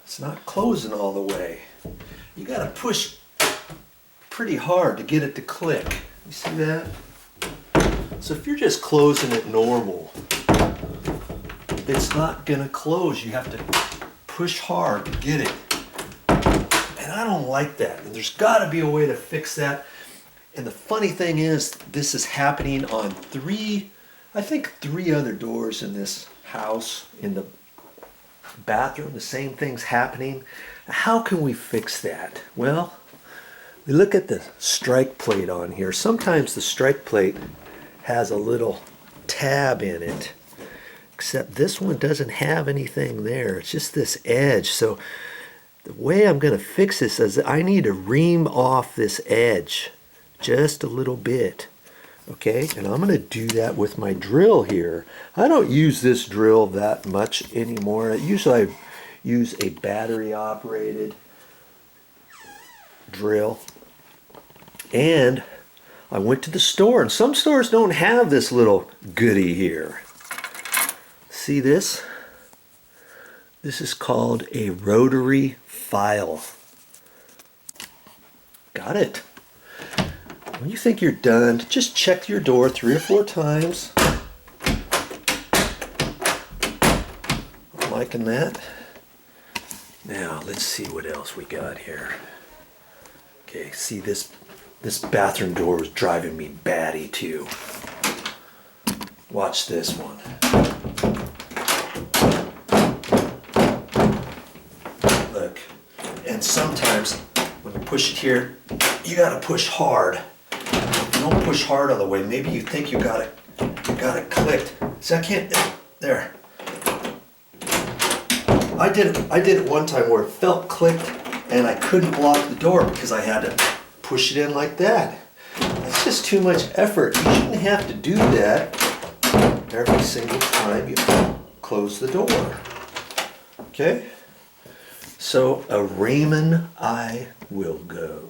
It's not closing all the way. You gotta push pretty hard to get it to click. You see that? So if you're just closing it normal, it's not gonna close. You have to push hard to get it. And I don't like that. And there's gotta be a way to fix that. And the funny thing is, this is happening on three other doors in this house. In the bathroom, the same thing's happening. How can we fix that? Well, we look at the strike plate on here. Sometimes the strike plate has a little tab in it, except this one doesn't have anything there. It's just this edge. So the way I'm going to fix this is I need to ream off this edge just a little bit. Okay, and I'm going to do that with my drill here. I don't use this drill that much anymore. Usually I use a battery operated drill. And I went to the store, and some stores don't have this little goodie here. See this? This is called a rotary file. Got it. When you think you're done, just check your door 3 or 4 times. I'm liking that. Now, let's see what else we got here. Okay, see this bathroom door was driving me batty too. Watch this one. Look, and sometimes when you push it here, you gotta push hard. If you don't push hard all the way, maybe you think you got it clicked. See, I can't, there. I did it one time where it felt clicked and I couldn't block the door because I had to push it in like that. That's just too much effort. You shouldn't have to do that every single time you close the door. Okay? So a Raymond I will go.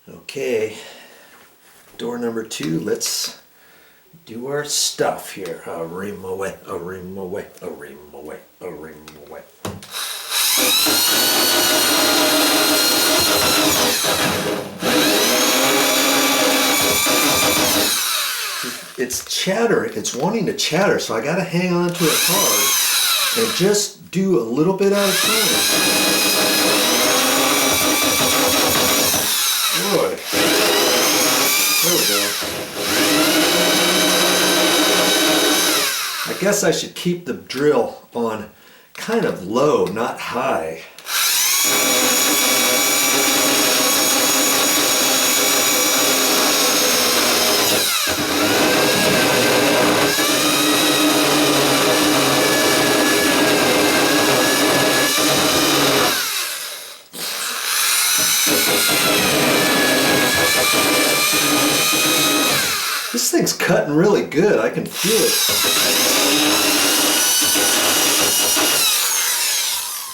Okay, door number 2, let's do our stuff here. A ream away, a ream away, a ream away, a ream away. It's chattering, it's wanting to chatter, so I gotta hang on to it hard and just do a little bit at a time. Good. There we go. I guess I should keep the drill on kind of low, not high. This thing's cutting really good. I can feel it.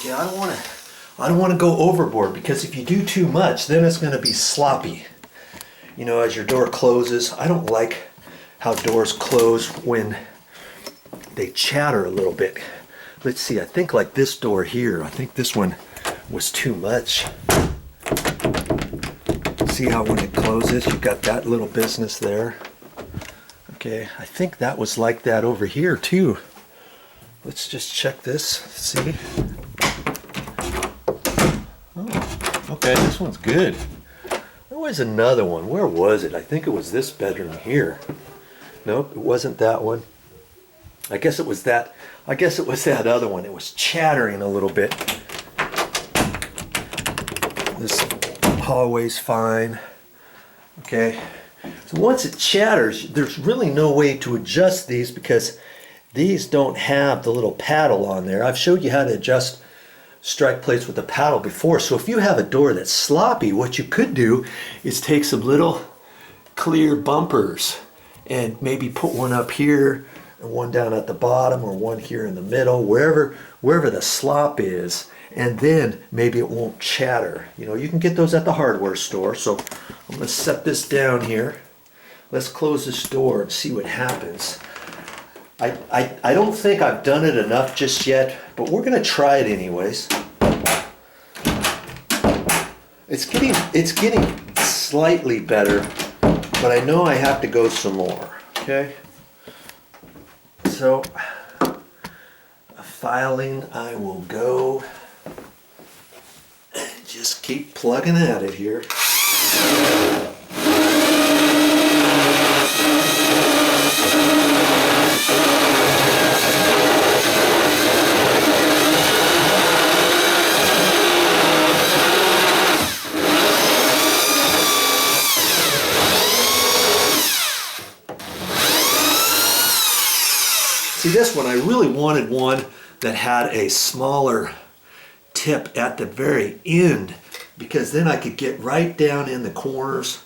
Yeah, I don't want to go overboard, because if you do too much, then it's going to be sloppy. You know, as your door closes, I don't like how doors close when they chatter a little bit. Let's see, I think like this door here, I think this one was too much. See how when it closes, you've got that little business there. Okay, I think that was like that over here too. Let's just check this, see. Oh, okay, this one's good. There was another one, where was it? I think it was this bedroom here. Nope, it wasn't that one. I guess it was that other one. It was chattering a little bit. This hallway's fine. Okay. So once it chatters, there's really no way to adjust these, because these don't have the little paddle on there. I've showed you how to adjust strike plates with the paddle before. So if you have a door that's sloppy, what you could do is take some little clear bumpers and maybe put one up here and one down at the bottom, or one here in the middle, wherever the slop is, and then maybe it won't chatter. You know, you can get those at the hardware store. So I'm going to set this down here. Let's close this door and see what happens. I don't think I've done it enough just yet, but we're gonna try it anyways. It's getting slightly better, but I know I have to go some more, okay? So, filing, I will go and just keep plugging at it here. See, this one, I really wanted one that had a smaller tip at the very end, because then I could get right down in the corners,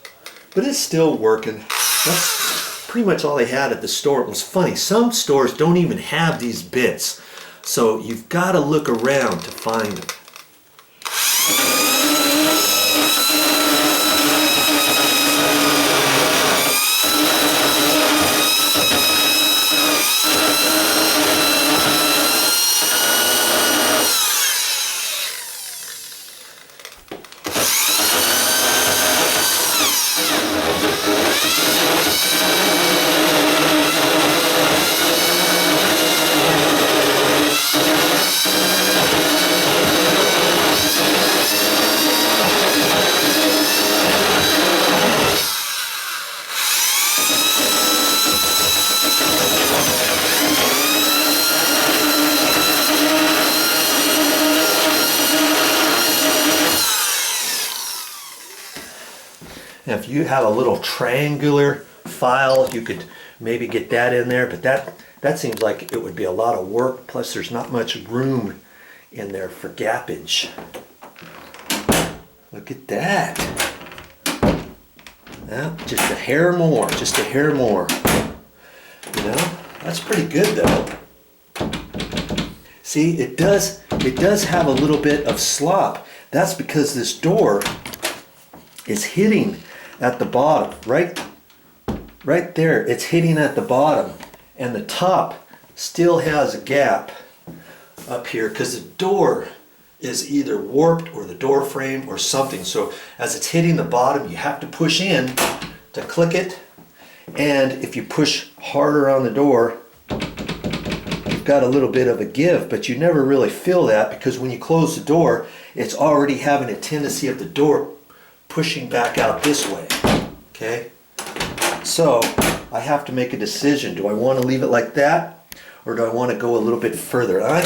but it's still working. That's pretty much all they had at the store. It was funny, some stores don't even have these bits, so you've got to look around to find them. Now, if you have a little triangular file, you could maybe get that in there, but that seems like it would be a lot of work. Plus, there's not much room in there for gappage. Look at that. Now, just a hair more, just a hair more. You know, that's pretty good though. See, it does have a little bit of slop. That's because this door is hitting at the bottom, right there. It's hitting at the bottom, and the top still has a gap up here because the door is either warped or the door frame or something. So as it's hitting the bottom, you have to push in to click it, and if you push harder on the door, you've got a little bit of a give, but you never really feel that because when you close the door, it's already having a tendency of the door pushing back out this way, okay? So I have to make a decision. Do I want to leave it like that, or do I want to go a little bit further? And I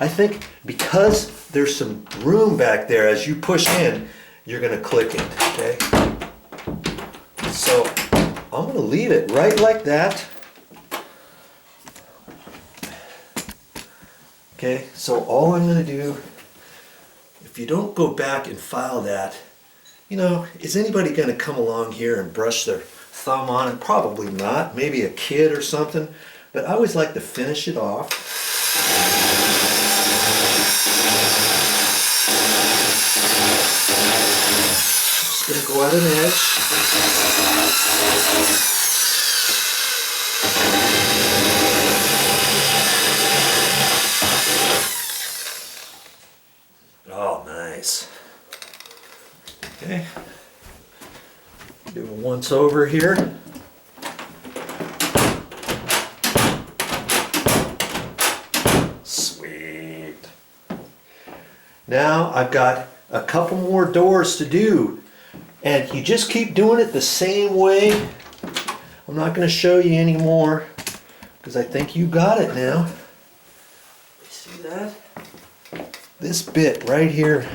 think because there's some room back there, as you push in, you're going to click it, okay? So I'm going to leave it right like that. Okay, so all I'm going to do, if you don't go back and file that, you know, is anybody going to come along here and brush their thumb on it? Probably not. Maybe a kid or something. But I always like to finish it off. Just going to go at an edge. Oh, nice. Okay, do a once over here. Sweet. Now I've got a couple more doors to do, and you just keep doing it the same way. I'm not going to show you anymore because I think you got it now. You see that? This bit right here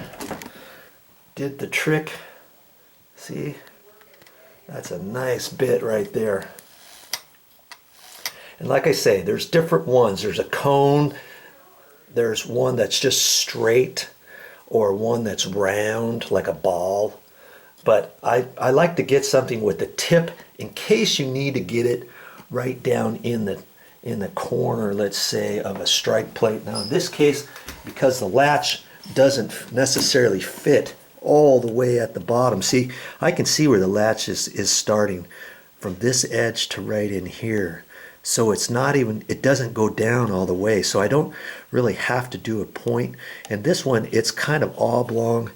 did the trick. See, that's a nice bit right there. And like I say, there's different ones. There's a cone, there's one that's just straight, or one that's round like a ball. But I like to get something with the tip in case you need to get it right down in the corner, let's say, of a strike plate. Now in this case, because the latch doesn't necessarily fit all the way at the bottom. See, I can see where the latch is starting from this edge to right in here. So it's not even, it doesn't go down all the way. So I don't really have to do a point. And this one, it's kind of oblong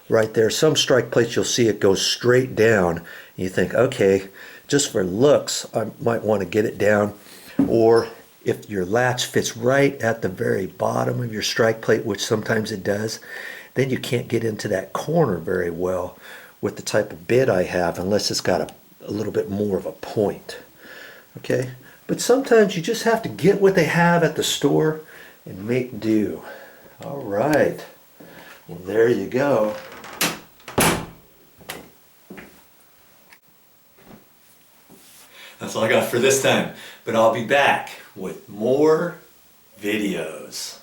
right there. Some strike plates, you'll see it goes straight down. You think, okay, just for looks, I might want to get it down. Or if your latch fits right at the very bottom of your strike plate, which sometimes it does, then you can't get into that corner very well with the type of bit I have unless it's got a little bit more of a point. Okay, but sometimes you just have to get what they have at the store and make do. All right, well, there you go. That's all I got for this time, but I'll be back with more videos.